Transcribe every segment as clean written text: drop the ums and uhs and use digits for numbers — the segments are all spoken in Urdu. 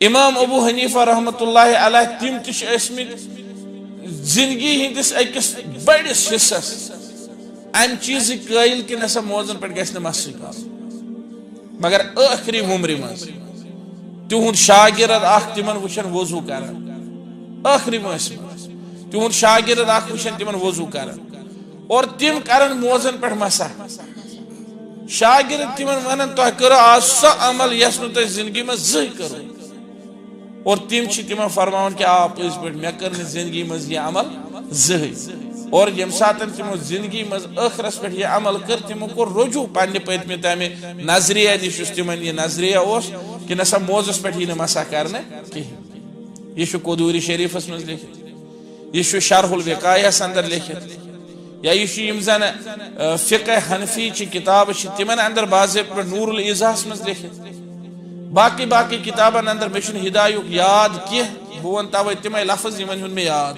امام ابو حنیفہ رحمۃ اللہ علیہ تم تش ٲسمٕتۍ زندگی ہندس أکس بڑس حصس ام چیز قائل کہ نسا موزن پہ گھس مس مگر آخری عمر مز تہد شاگرد اخ تمن وچھن وضو کران آخری وٲنٛسہِ منٛز تہد شاگرد اخ وچھن تمن وضو کران اور تم کرن موزن پہ مسا شاگرد تمن ونان تہ کرو آج سہ عمل یس نہٕ تُہۍ زندگی مز زٕہٕنۍ کرو اور تم تمن فرماون کہ آ پٔزۍ پٲٹھۍ مےٚ کٔر نہٕ زندگی مز یہ عمل زٕہٕنۍ اور یم ساتن تمو زندگی مز ٲخرس پہ یہ عمل کر تمو کو رجوع پنہ پتمہ تمہ نظریہ نش تمن یہ نظریہ اس کہ نسا موزس پہ یہ مسا کرنے کہین یہ قدوری شریفس مز لکھت یہ شرح الوقایس اندر لکھت یا یہ زن فقہ حنفی چی کتاب تمن اندر باضابطہ نور الایضاحس مز لکھت باقی کتابن اندر مے ہدایت یاد کی بہ ون توے تمے لفظ یمن میں یاد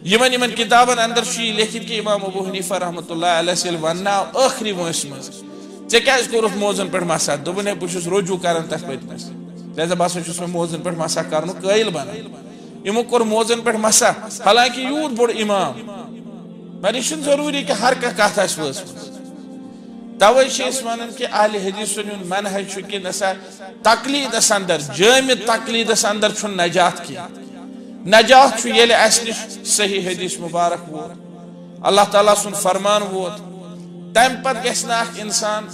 یمن کتابن اندر لکھت کہ امام ابو حنیفہ رحمۃ اللہ علیہ سے ون آخری وٲنٛسہِ مز ے کیٛازِ کوٚرُتھ موزن پہ مسا دوٚپُن ہے بہٕ چھُس رجوع کران تتھ پٔتمِس لہذا بہٕ ہسا چھُس موزن پہ مسا کرنُک قٲیل بنان یمو کوٚر موزن پہ مسا حالانکہ یوٗت بوٚڑ امام مگر یہ چھُنہٕ ضروٗری کہ ہر کانٛہہ کتھ آسہِ وٲژمٕژ توے چھِ أسۍ ونان کہ اہل حدیثن ہُنٛد منہج چھُ کہ نسا تقلیدس اندر جامد تقلیدس اندر چھُنہٕ نجات کینٛہہ نجات چھُ ییٚلہِ اسہِ نش صحیح حدیث مبارک ووت اللہ تعالیٰ سُنٛد فرمان ووت تمہ پتہٕ گژھِ نہٕ اکھ انسان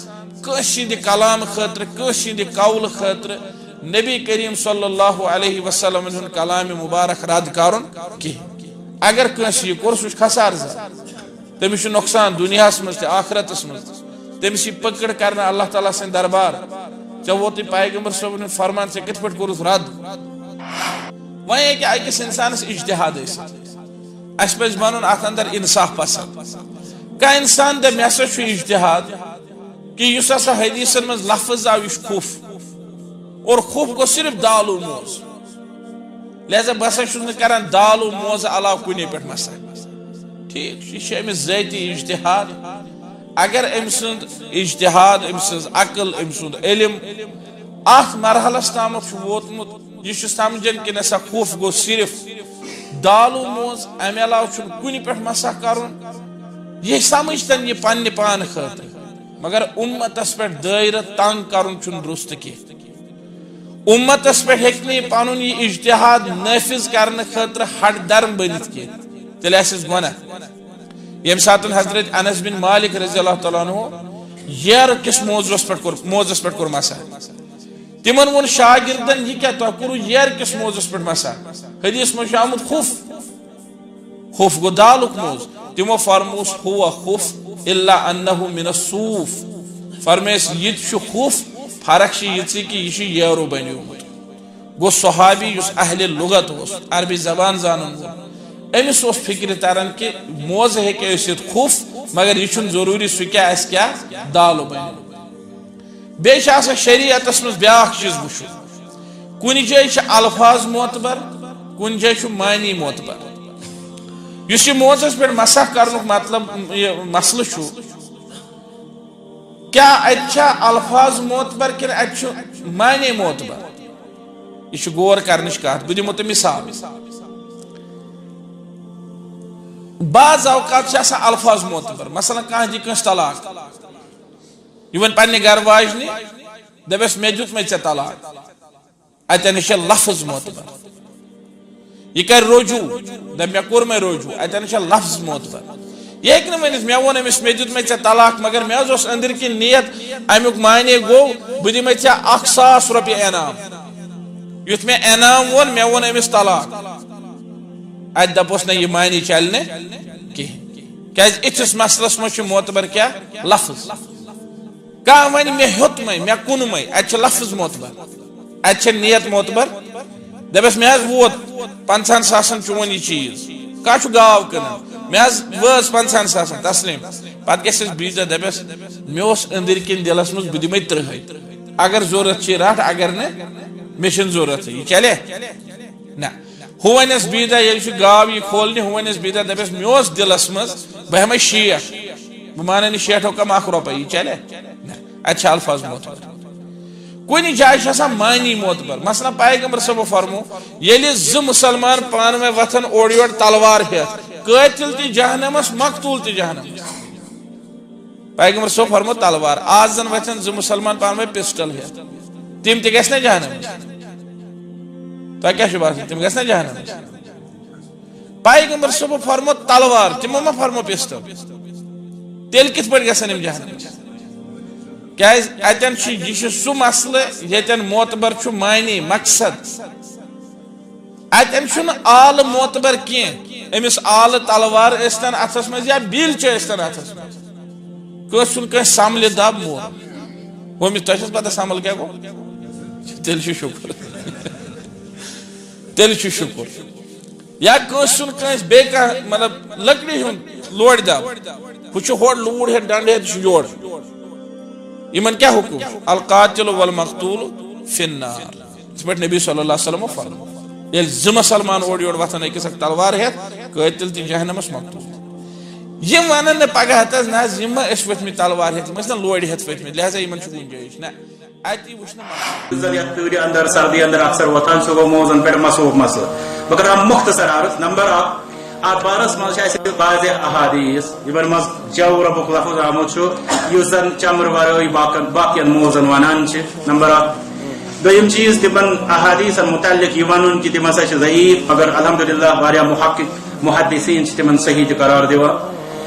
کٲنٛسہِ ہٕنٛدِ کلام خٲطرٕ کٲنٛسہِ ہٕنٛدِ قول خٲطرٕ نبی کریم صلی اللہ علیہ وسلم ہُنٛد کلام مبارک رد کرُن کینٛہہ اگر کٲنٛسہِ یہ کوٚر سُہ چھُ خسار زد تٔمِس چھُ نۄقصان دُنیاہس منٛز تہِ آخرتس منٛز تہِ تٔمِس یی پٔکٕڑ کرنہٕ اللہ تعالیٰ سٕنٛدِ دربار ژےٚ ووتُے پیغمبر صٲبن ہُنٛد فرمان ژےٚ کِتھ پٲٹھۍ کوٚرُتھ رد وۄنۍ ہیٚکہِ أکِس انسانس اجتہاد ٲسِتھ اسہِ پزِ بنُن اتھ اندر انصاف پسند کانٛہہ انسان دپہِ مےٚ ہسا چھُ اجتہاد کہ یُس ہسا حدیثن منٛز لفظ آو یہِ چھُ خوف اور خوف گوٚو صرف دال و موز لہذا بہٕ ہسا چھُس نہٕ کران دال و موزٕ علاوٕ کُنے پٮ۪ٹھ مسا ٹھیک چھُ یہِ چھُ أمِس ذٲتی اجتہاد اگر أمۍ سُنٛد اجتہاد أمۍ سٕنٛز عقل أمۍ سُنٛد علم اتھ مرحلس تامتھ چھُ ووتمُت یہ سمجھن کہ نسا خوف گو صرف دال و موز امہ علاوہ چھُنہٕ کُنہِ پٮ۪ٹھ مسا کرُن یہ سمجھتن یہ پننہِ پان خٲطرٕ مگر امتس پہ دائرہ تنگ کرن چھُنہٕ درست کینٛہہ امتس پہ ہیٚکہِ نہٕ پنُن یہ اجتہاد نافذ کرنہٕ خٲطرٕ ہٹ درم بٔنِتھ کینٛہہ تیٚلہِ آسٮ۪س گۄناہ ییٚمہِ ساتہٕ حضرت انس بن مالک رضی اللہ تعالیٰ عنہ ییر کس موضوعس پہ کوٚر مسا تمن وون شاگردن یہ کیا تۄہہِ کوٚروٕ ییر کس موضوعس پہ مسا حدیث منٛز چھُ آمُت خوف گو دالُک موز تمو فرموس ہوا خوف الا انه من الصوف فرمیس یہ چھُ خوف فرق چھ یہ کہ یہ یرو بنیومت گو صحابی یس اہل لغت اوس عربی زبان زانن وول امس اوس فکر تران کہ موز ہیٚکہِ ٲسِتھ خوف مگر یہ چھُنہٕ ضروری سُہ کیٛاہ آسہِ کیٛاہ دالو بنیومت بیٚیہِ چھُ آسان شریعتس منٛز بیاکھ چیٖز وٕچھُن کُنہِ جایہِ چھِ الفاظ معتبر کُنہِ جایہِ چھُ معنی معتبر یُس یہِ موزس پٮ۪ٹھ مسح کرنُک مطلب مسلہٕ چھُ کیا اتہِ چھا الفاظ معتبر کِنہٕ اتہِ چھُ معنی معتبر یہ چھُ غور کرنٕچ کتھ بہٕ دِمو تۄہہِ مثال بعض اوقات چھِ آسان الفاظ معتبر مثلاً کانٛہہ دِ کٲنٛسہِ طلاق یہِ وَنہِ پننہِ گرٕ واجنہِ دپیس مےٚ دیُتمے ژےٚ طلاق اتٮ۪ن چھِ لفظ معتبر یہ کر رجوع دپ مےٚ کوٚرمے رجوع اتٮ۪ن چھِ لفظ معتبر یہ ہیٚکہِ نہٕ ؤنِتھ مےٚ ووٚن أمِس مےٚ دیُتمے ژےٚ طلاق مگر مےٚ حظ اوس أنٛدٕرۍ کِنۍ نیت امیُک معنی گوٚو بہٕ دِمے ژےٚ 1,000 رۄپیہِ انعام یُتھ مےٚ انعام ووٚن مےٚ ووٚن أمِس طلاق اتہِ دپوس نہ یہِ معنی چلہِ نہٕ کینٛہہ کیازِ یِتھِس مسلس منٛز چھُ معتبر کیٛاہ لفظ کانٛہہ وَنہِ مےٚ ہیوٚتمے مےٚ کُنمے اتہِ چھُ لفظ معتبر اتہِ چھِ نیت معتبر دپیس مےٚ حظ ووت 50,000 چون یہ چیز کانٛہہ چھُ گاو کٕنان مےٚ حظ وٲژ 50,000 تسلیٖم پتہٕ گژھٮ۪س بیٚیہِ دۄہ دپیس مےٚ اوس أنٛدٕرۍ کِنۍ دِلس منٛز بہٕ دِمے 30 اگر ضروٗرت چھِ رٹھ اگر نہٕ مےٚ چھنہٕ ضروٗرتھٕے یہِ چلے نہ ہُہ ونٮ۪س بیٚیہِ دۄہ ییٚلہِ چھُ گاو یہِ کھولنہِ ہُہ ونٮ۪س بیٚیہِ دۄہ دپیس مےٚ اوس دِلس منٛز بہٕ ہٮ۪مے 60 بہٕ مانے نہٕ 60 کم 1 رۄپے یہِ چلے نہ اتہِ چھِ الفاظ معتبر کن جائے معنی معتبر مثلا پیغمبر صاحب فرمو یل مسلمان پان میں وتھن اور یور تلوار ہیت قاتل تی جہنمس مقتول تی جہنمس پیغمبر صاحب فرمو تلوار آج زن وتھن مسلمان پان میں پسٹل ہیت تم تی گژھن جہنمس تہ کیا باسان تم گژھن جہنمس پیغمبر صاحب فرمو تلوار تمو ما فرمو پسٹل تیل کت پہ گژھن جہنمس کیاز اتن یہ سہ مسئلہ یتن معتبر معنی مقصد اتن آل معتبر کی امس آل تلوار اشتن اتھس مز یا بیلچہ اشتن اتھس مز کس کن سمل دب مور ہومس تہ پتہ سمل کیا گو تیل شکر تیل شکر یا کس بی مطلب لکڑی ہند لوڑ دب ہو لوڑ ہے ڈنڈ ہے یور یمن کیا حکم القاتل والمقتول فی النار اس پہ نبی صلی اللہ علیہ وسلم فرمو یل زٕ مسلمان اور یور وتھن أکس اکھ تلوار ہیت قاتل تی جہنمس مقتول یم ونن نہ پگہ ہتس نہ یم اس وتھمت تلوار ہیت مثلا لوڑ ہیت وتھمت لہذا یمن چھ گنجائش نہ اتی وچھنا زریات تیوری اندر سردی اندر اکثر وتھان سو موزن پہ مسوب مسل مگر مختصر عرض نمبر 1 ات بارس مز بعض احادیث یمن مز جو ربک لفظ آمت اس زن چمر ورائے باقین موزن ونان نمبر 1 دویم چیز تمن احادیثن متعلق یہ ون کہ تم ہسا ضعیف مگر الحمدللہ واریاہ محقق محدثین تمن صحیح تہ قرار دِوان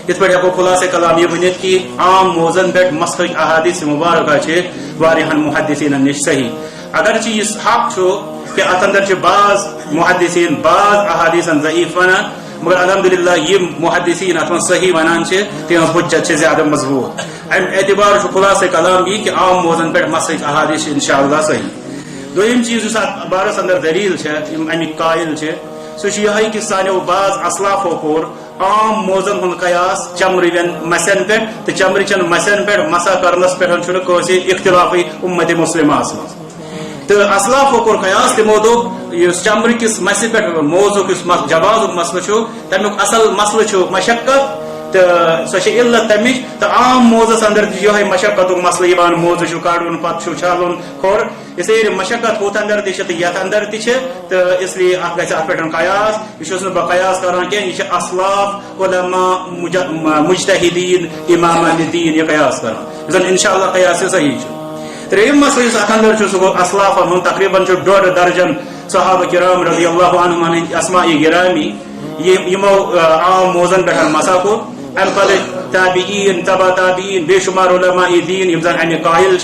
اس پہ ہیکو خلاصہ کلام یہ ونت کہ عام موزن پہ مسلک احادیث مبارکہ واریاہن محدثین نش صحیح اگرچہ یہ حق کہ ات اندر بعض محدثین بعض احادیثن ضعیف ونان مگر الحمدللہ یہ محدثین ات صحیح ونان تہذ حجت زیادہ مضبوط ام اعتبار خلاصہ کلام یہ کہ عام موزن پہ مسلک احادیث انشاءاللہ صحیح دویم چیز اس بارس اندر دلیل امیک قائل سہ یہ کہ سانو بعض اسلافو کور عام موزن ہند قیاس چمرین مسن پہ تو چمرچن مسن پہ مسا کرنس پہ کسی اختلافی امت مسلمہ مز تو اسلافو کور قیاس تمو دوپ اس چمر کس مسہ پہ موضوع کس جواز مسئلہ تمیک اصل مسئلہ مشقت تو سہ علت تمچ تو عام موزس اندر یہ مشقت مسئلہ موضوع کڑن پتہ چھلن کھور اس لیے مشقت ہوت اندر تت اندر تو اس لیے ات گھر ات پہ قیاس یہ بہ قیاس کران کی یہ اسلاف علماء مجتہدین امام دین یہ قیاس کران زن انشاءاللہ قیاس صحیح تریم مسئلہ اس ات اندر سہ گو اسلافن ہند تقریباً 1.5 درجن صحابہ کرام رضی اللہ عنہم اسماء گرامی یمو عام موزن پہ مسا کور ام پتہ تابعین تبع تابعین بے شمار علماء دین یم زن امہ قائل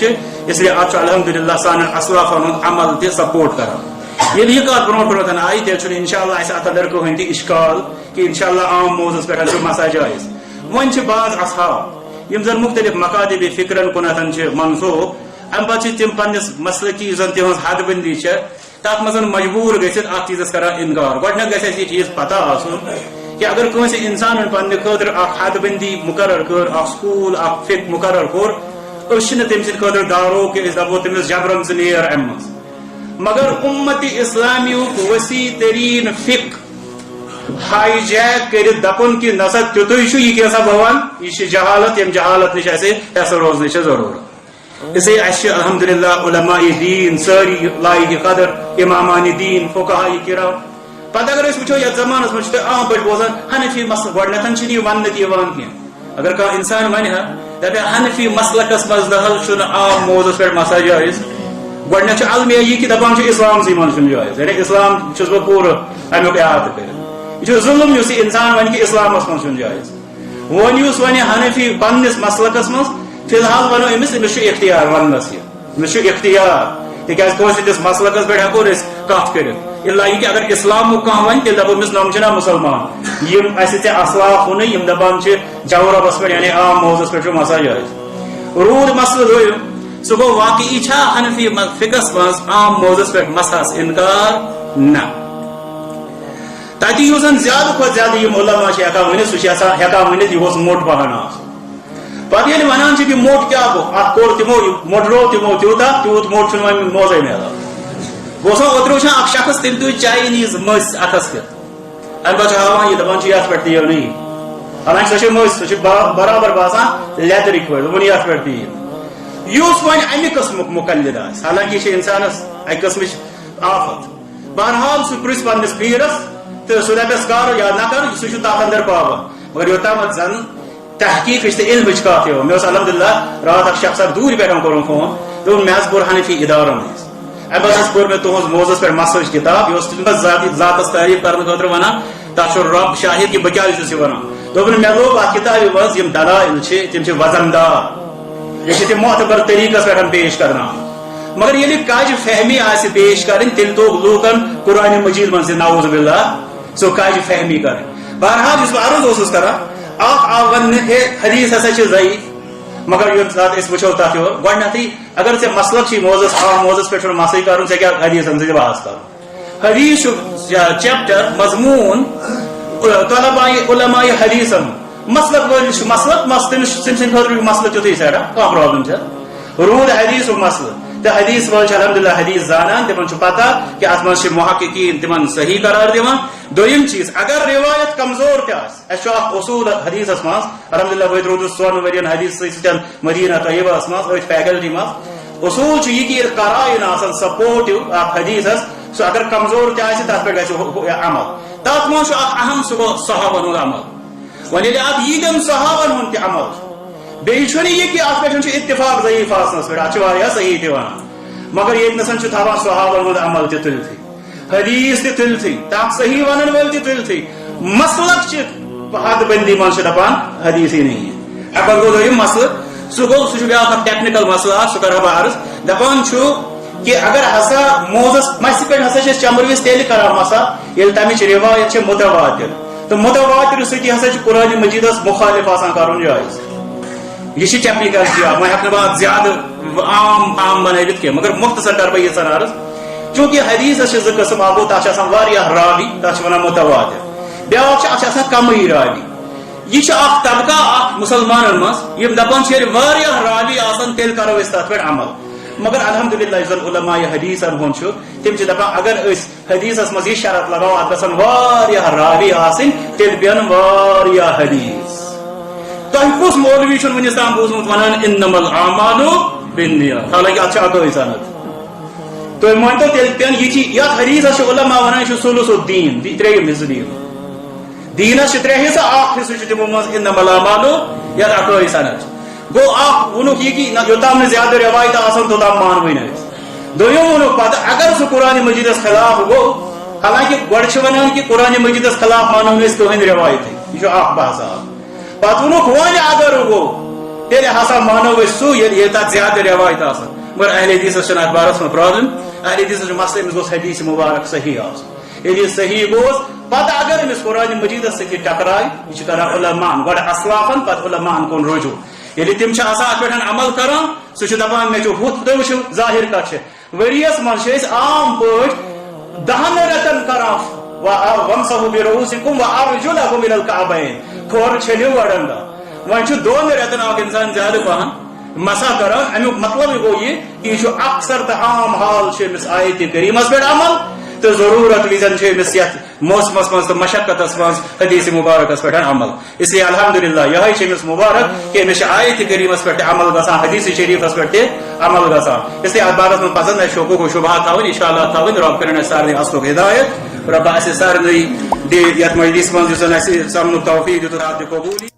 اس لیے ات الحمدللہ سان اسلافن ہند عمل تہ سپورٹ کران یل یہ کت برو برو آئی تیل انشاءاللہ اس ات اندر کہین تہ اشکال کہ انشاءاللہ عام موضوع پہ مسا جائز ون بعض اصحاب یم زن مختلف مکاتب فکرن کنتن منسوب ام پتہ تم پنس مسلکی زن تہذ حد بندی تک مز مجبور گھت ات چیزس کران انکار گۄڈنیٚتھ گژھِ یہ چیز پتہ آسن کہ اگر کنس انسان پنہ خاطر حد بندی مقرر کر سکول فک مقرر کور تم سند خاطر دارو کہ دپو تمس جبرن ثہ نیر ام مگر امت اسلامی وسیع ترین فک ہائی جیک کر دپن کہ نسا تیتھے یہ کیسا بوان یہ جہالت یم جہالت نش ایسا روزن ضرورت اس لیے الحمدللہ علماء دین ساری لائق قدر امامان دین فقہاء کرام پتہ اگر وچو یتھ زمانس مجھ عام پہ بوزان حنفی مسلک گۄڈنیٚتھ یہ ون کی اگر کانٛہہ انسان ونہ دپہ حنفی مسلکس مز نہ عام موضوع پہ مسا جائز گۄڈنیٚتھ المیہ یہ کہ دپان اسلام سی من جائز یعنی اسلام چھس بہ پورٕ امیک احاطہ کر یہ ظلم اس انسان ون کہ اسلامس من جائز ون اس ون حنفی پنس مسلکس مز فی الحال ونو امس اختیار ونس امس اختیار تکیاز کس مسلکس پہ ہیکو کت کر اللہ یہ کہ اگر اسلام کھانا ون تیل دپو امس نم چھنا مسلمان یم اس اسلاف ون یم دپان جوربس پہ یعنی عام موضوع پہ مسا جائز روٗد مسئلہ دوٚیُم سہ گوٚو واقعی چھا حنفی فقس مز عام موضوع پہ مسحس انکار نہ تتہ یُس زن زیادہ کھۄتہٕ زیادہ یم علماء ہیکان ونِتھ سہ ہیکان ونِتھ یہ موٹ پہن پتہ ییٚلہِ ونان کہ موٹ کیا گو ات کور تمو موٹرو تمو تیوٗتاہ تیوٗت موٹ چھُنہٕ وۄنۍ موزے میلان بہٕ اوسُس اوترٕ وٕچھان اکھ شخص تٔمۍ تُج چاینیز مٔسۍ اتھس کٮ۪تھ امہِ پتہٕ چھُ ہاوان یہِ دپان یتھ پٮ۪ٹھ تہِ یِو نہٕ یہِ حالانکہِ سۄ چھِ مٔسۍ سۄ چھِ برابر باسان لیدرٕکۍ پٲٹھۍ دوٚپُن یتھ پٮ۪ٹھ تہِ یہِ یس ون امہ قسم مقلد حالانکہ یہ انسانس اکہ قسم آفت بہرحال سہ پرس پنس پیرس تو سہ دپس کر یا نہ کر سہ تر اندر پابند مگر یوتام زن تحقیق علم کت مے الحمدللہ رات اک شخص دور پہ کورم فون دون مے پور حنفی ادارن ام پور مے تہذ موضوع پہ مسج کتاب یہ ذاتس تعریف کرنے خاطر ونان تک رب شاہد کہ بہ کیا ونان دپن مے لوگ ات کتاب مز یم دلائل تم وزن دار یہ تم معتبر طریقہ پہ پیش کرنا مگر یل کج فہمی آس پیش کریں تیل توگ لوکن قرآن مجید من سے نعوذ باللہ سو کج فہمی کریں بہرحال اس عرض کران آو ون حدیث ہسا ضعیف مگر یم سات اس وچھو تک گۄڈنیتھٕے اگر ژےٚ مسلک چھی موضوعس موضوعس پٮ۪ٹھ مسئلہ کرُن ژےٚ کیٛاہ حدیثن سۭتۍ بحث کرُن حدیث چیپٹر مضمون طلباء علماء حدیثن مسلک وٲلِس چھُ مسلک تٔمِس سٕنٛدِ خٲطرٕ چھُ مسلک تیُتھُے سیٹھاہ کانٛہہ پرابلم چھےٚ روٗد حدیثُک مسلہٕ تو حدیث وول الحمدللہ حدیث زانان تمن پتہ کہ ات من محققین تمن صحیح قرار دیوان دویم چیز اگر روایت کمزور تس اصول حدیثس من الحمدللہ بہت روزس 4 ورین حدیث سۭتۍ مدینہ طیبہ من ات فیکلٹی من اصول یہ کہ قرائن آسان سپورٹو اخ حدیثس سو اگر کمزور تس تر پہ گھو عمل تر من اہم سہ گو صحابن ہند عمل وۄنۍ ییٚلہِ ات ییٖتٮ۪ن صحابن ہُنٛد تہِ عمل بیٚیہِ چھُنہٕ یہِ کہِ اتھ پٮ۪ٹھ چھُ اتفاق ضعیف آسنس پٮ۪ٹھ اتھ چھُ واریاہ صحیح تہِ ونان مگر ییٚتنَسن چھُ تھاوان صحابن ہُنٛد عمل تہِ تُلتھٕے حدیث تہِ تُلتھٕے تتھ صحیح ونن وٲلۍ تہِ تُلتھٕے مسلک چہِ حد بندی منٛز چھِ دپان حدیثی نہیں اپن گوٚو دوٚیِم مسلہٕ سُہ گوٚو سُہ چھُ بیٛاکھ اکھ ٹیکنیکل مسلہٕ اکھ سُہ کرٕ بہٕ عرض دپان چھُ کہ اگر ہسا موضوعس مسہِ پٮ۪ٹھ ہسا چھِ أسۍ چمبہٕ وِزِ تیٚلہِ کران مسا ییٚلہِ تمِچ روایت چھِ متواتر تو متواتر سۭتی ہسا چھُ قرآن مجیدس مخالف آسان کرُن جایز یہ ٹیکنیکل جاب میں ہیٚکہٕ نہٕ بہٕ زیادٕ عام بنٲوِتھ کینٛہہ مگر مختصر کر بہٕ ییٖژاہ عرض چوٗنٛکہِ حدیثس چھِ زٕ قٕسم اکھ گوٚو تتھ چھِ آسان واریاہ راوی تتھ چھِ ونان متواتر بیٛاکھ چھُ اتھ چھِ آسان کمٕے راوی یہ چھُ اکھ طبقہ اکھ مُسلمانن منٛز یم دپان چھِ ییٚلہِ واریاہ راوی آسان تیٚلہِ کرو أسۍ تتھ پٮ۪ٹھ عمل مگر الحمدللہ یُس زن علماء حدیثن ہُنٛد چھُ تِم چھِ دپان اگر أسۍ حدیثس منٛز یہِ شرط لگاوو اتھ گژھن واریاہ راوی آسٕنۍ تیٚلہِ پیٚن واریاہ حدیث تۄہہِ کُس مولوی چھُنہٕ وُنیُس تام بوٗزمُت ونان انما الاعمال بالنیات حالانکہ اتھ چھِ اکٲے سند تُہۍ مٲنتو تیٚلہِ پیٚن یہِ چھِ یتھ حدیثس چھِ علماء ونان یہِ چھُ ثلث الدین ترٛیٚیِم حصہٕ دیٖنس چھِ 3 حصہٕ اکھ حصہٕ چھُ تِمو منٛز انما الاعمال یتھ اکٲے سند گوٚو اکھ ووٚنُکھ یہِ کہ یوٚتام نہٕ زیادٕ روایت آسان توٚتام مانوٕے نہٕ أسۍ دوٚیِم ووٚنُکھ پتہٕ اگر سُہ قرآن مجیدس خلاف گوٚو حالانکہ گۄڈٕ چھِ ونان کہ قرآن مجیدس خلاف مانو نہٕ أسۍ کٕہٕنۍ روایتٕے یہِ چھُ اکھ بحث پتہٕ ووٚنُکھ وۄنۍ اگر گوٚو تیٚلہِ ہسا مانو أسۍ سُہ ییٚلہِ تتھ زیادٕ روایت آسان مگر اہل حدیثس چھنہٕ اتھ بارس منٛز پرابلم اہل حدیثس چھُ مسلہٕ أمِس گوٚژھ حدیث مبارک صحیح آسُن ییٚلہِ یہِ صحیح گوٚوس پتہٕ اگر أمِس قرآن مجیدس سۭتۍ ٹکراے یہِ چھُ کران علماءن گۄڈٕ اسلافن پتہٕ علماءن کُن رجوع ییٚلہِ تِم چھِ آسان اتھ پٮ۪ٹھ عمل کران سُہ چھُ دپان مےٚ چھُ ہُتھ تُہۍ وٕچھِو ظٲہِر کتھ چھِ ؤریس منٛز چھِ أسۍ عام پٲٹھۍ 10 رٮ۪تن کران وامسحوا برؤوسکم وارجلکم الی الکعبین کھۄر چھٔلِو وڑن تام وۄنۍ چھُ 2 رٮ۪تن اکھ انسان زیادٕ پہن مسا کران امیُک مطلب گوٚو یہِ کہ یہِ چھُ اکثر تہٕ عام حال چھُ أمِس آیتِ کریٖمس پٮ۪ٹھ عمل تو ضرورت وزن چھُ أمِس یتھ موسمس منٛز تہٕ مشقتس منٛز حدیث مبارکس پٮ۪ٹھ عمل اس لیے الحمدللہ یہے چھِ أمِس مبارک کہ أمِس چھِ آیتِ کریٖمس پٮ۪ٹھ تہِ عمل گژھان حدیث شریٖفس پٮ۪ٹھ تہِ عمل گژھان اس لیے اتھ بارس منٛز پزن اسہِ شوقوق و شبہات تھاوٕنۍ انشاءاللہ تھاوٕنۍ رب کرن اسہِ سارنٕے اصلُک ہدایت رب آسہِ سارنٕے دِ یتھ مجلس منٛز یُس زن اسہِ سمنُک توفیق دیُت رب دِ قبوٗلی